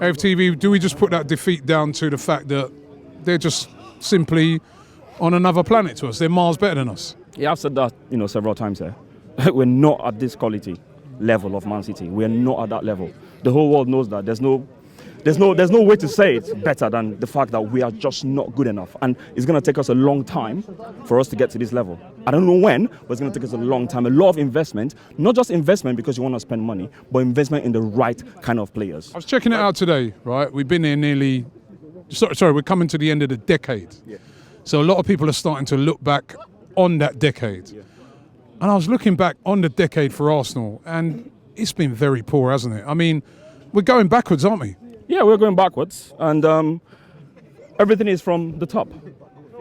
AFTV, do we just put that defeat down to the fact that they're just simply on another planet to us? They're miles better than us. Yeah, I've said that, several times here. We're not at this quality level of Man City. We're not at that level. The whole world knows that. There's no way to say it better than the fact that we are just not good enough. And it's going to take us a long time for us to get to this level. I don't know when, but it's going to take us a long time. A lot of investment, not just investment because you want to spend money, but investment in the right kind of players. I was checking it out today, right? We've been here nearly, sorry, we're coming to the end of the decade. Yeah. So a lot of people are starting to look back on that decade. Yeah. And I was looking back on the decade for Arsenal, and it's been very poor, hasn't it? I mean, we're going backwards, aren't we? Yeah, we're going backwards, and everything is from the top.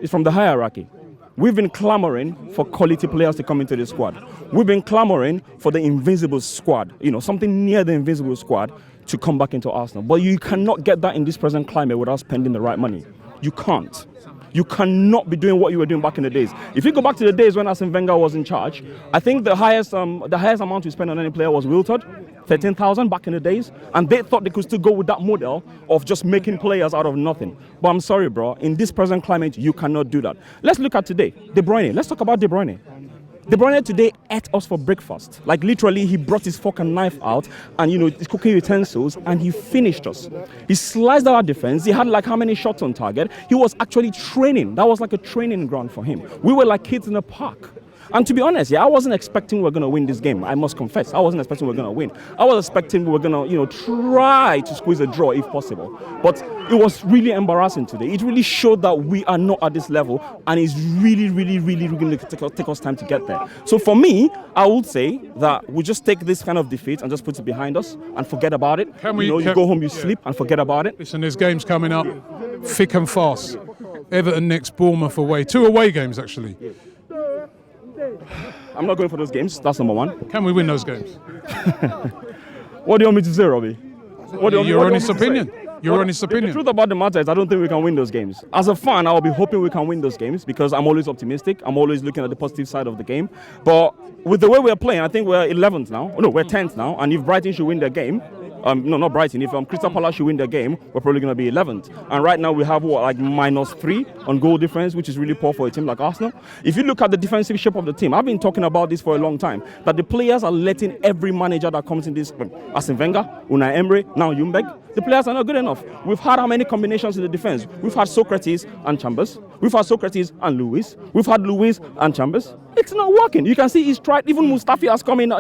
It's from the hierarchy. We've been clamoring for quality players to come into the squad. We've been clamoring for the invincible squad, something near the invincible squad to come back into Arsenal. But you cannot get that in this present climate without spending the right money. You can't. You cannot be doing what you were doing back in the days. If you go back to the days when Arsene Wenger was in charge, I think the highest amount we spent on any player was Wiltord, 13,000 back in the days, and they thought they could still go with that model of just making players out of nothing. But I'm sorry, bro, in this present climate, you cannot do that. Let's look at today, De Bruyne. Let's talk about De Bruyne. De Bruyne today ate us for breakfast. Like literally, he brought his fork and knife out and, his cooking utensils, and he finished us. He sliced our defense. He had like how many shots on target? He was actually training. That was like a training ground for him. We were like kids in a park. And to be honest, I wasn't expecting we were going to win this game. I must confess, I wasn't expecting we were going to win. I was expecting we were going to, try to squeeze a draw if possible. But it was really embarrassing today. It really showed that we are not at this level, and it's really, really, really going to take us time to get there. So for me, I would say that we just take this kind of defeat and just put it behind us and forget about it. You go home, you sleep, and forget about it. Listen, there's games coming up, thick and fast. Everton next, Bournemouth away. 2 away games, actually. I'm not going for those games. That's number one. Can we win those games? What do you want me to say, Robbie? Your honest opinion. Your honest opinion. The truth about the matter is I don't think we can win those games. As a fan, I'll be hoping we can win those games because I'm always optimistic. I'm always looking at the positive side of the game. But with the way we're playing, I think we're 11th now. No, we're 10th now. And if Brighton should win their game, no, not Brighton. If Crystal Palace should win their game, we're probably going to be 11th. And right now we have -3 on goal difference, which is really poor for a team like Arsenal. If you look at the defensive shape of the team, I've been talking about this for a long time, that the players are letting every manager that comes in this, Arsene Wenger, Unai Emery, now Ljungberg, the players are not good enough. We've had how many combinations in the defense? We've had Socrates and Chambers. We've had Socrates and Lewis. We've had Lewis and Chambers. It's not working. You can see he's tried. Even Mustafi has come in,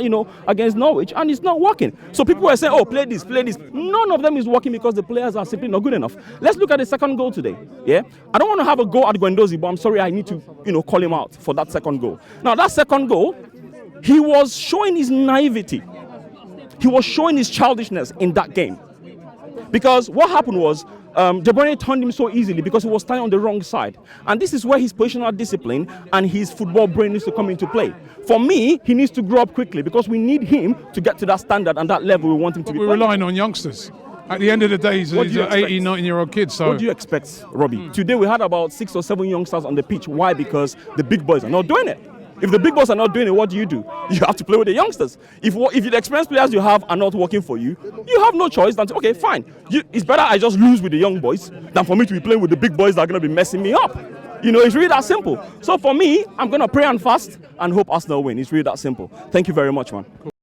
against Norwich, and it's not working. So people were saying, "Oh, play this, play this." None of them is working because the players are simply not good enough. Let's look at the second goal today. Yeah, I don't want to have a go at Guendouzi, but I'm sorry, I need to, call him out for that second goal. Now, that second goal, he was showing his naivety. He was showing his childishness in that game. Because what happened was, De Bruyne turned him so easily because he was standing on the wrong side. And this is where his positional discipline and his football brain needs to come into play. For me, he needs to grow up quickly because we need him to get to that standard and that level we want him to be. We're relying on youngsters. At the end of the day, he's an 18, 19-year-old kid. So what do you expect, Robbie? Today we had about 6 or 7 youngsters on the pitch. Why? Because the big boys are not doing it. If the big boys are not doing it, what do? You have to play with the youngsters. If the experienced players you have are not working for you, you have no choice than to, okay, fine. It's better I just lose with the young boys than for me to be playing with the big boys that are going to be messing me up. It's really that simple. So for me, I'm going to pray and fast and hope Arsenal win. It's really that simple. Thank you very much, man. Cool.